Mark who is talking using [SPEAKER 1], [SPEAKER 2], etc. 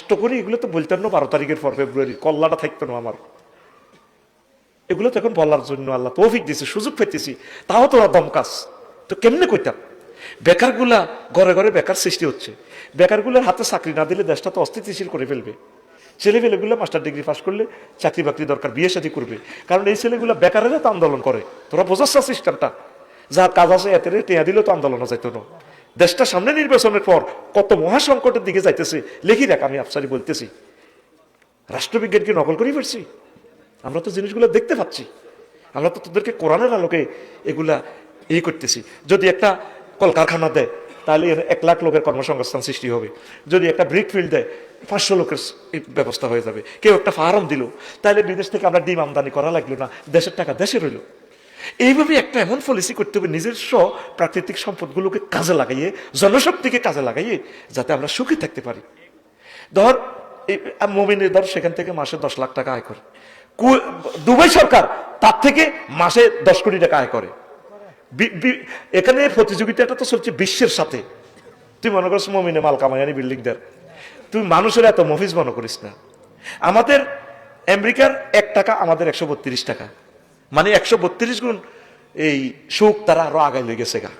[SPEAKER 1] কষ্ট করি, এগুলো তো বলতেন না 12 তারিখের পর ফেব্রুয়ারি, কল্লাটা থাকতো না আমার। এগুলো তো এখন বলার জন্য আল্লাহ তৌফিক দিছে, সুযোগ পেতেছি, তাও তোরা দমকাস। তো কেমনে কইতাম? বেকারগুলা ঘরে ঘরে বেকার সৃষ্টি হচ্ছে, বেকারগুলোর হাতে চাকরি না দিলে দেশটা তো অস্থিতিশীল করে ফেলবে। ছেলেপেলেগুলো মাস্টার ডিগ্রি পাস করলে চাকরি বাকরি দরকার, বিয়ে শাদী করবে, কারণ এই ছেলেগুলো বেকারেরা তো আন্দোলন করে। তোরা বোঝাচ্ছ সিস্টেমটা? যার কাজ আছে এতে টেয়া দিলেও তো আন্দোলন যাইত না। দেশটা সামনে নির্বাচনের পর কত মহাসংকটের দিকে যাইতেছে, লেখি দেখ, আমি আফসারি বলতেছি। রাষ্ট্রবিজ্ঞান কি নকল করে ফেলছি? আমরা তো জিনিসগুলো দেখতে পাচ্ছি, আমরা তো তোদেরকে কোরআনের আলোকে এগুলা করতেছি। যদি একটা কলকারখানা দেয় তাহলে 1 লাখ লোকের কর্মসংস্থান সৃষ্টি হবে। যদি একটা ব্রিক ফিল্ড দেয় 500 লোকের ব্যবস্থা হয়ে যাবে। কেউ একটা ফার্ম দিল, তাহলে বিদেশ থেকে আমরা ডিম আমদানি করা লাগলো না, দেশের টাকা দেশে রইল। এইভাবে একটা এমন পলিসি করতে হবে নিজস্ব প্রাকৃতিক সম্পদগুলোকে কাজে লাগাইয়ে, জনশক্তিকে কাজে লাগাইয়ে, যাতে আমরা সুখী থাকতে পারি। ধর মমিনের ধর সেখান থেকে মাসে 10 লাখ টাকা আয় করে, দুবাই সরকার তার থেকে মাসে 10 কোটি টাকা আয় করে। এখানে প্রতিযোগিতাটা তো চলছে বিশ্বের সাথে। তুই মনে করিস মমিনে মাল কামায়ানি বিল্ডিং দের, তুই মানুষের এত মফিজ মনে করিস না। আমাদের আমেরিকার 1 টাকা আমাদের 132 টাকা, মানে 132 গুণ এই সুখ তারা আরো আগায় লেগেছে গা।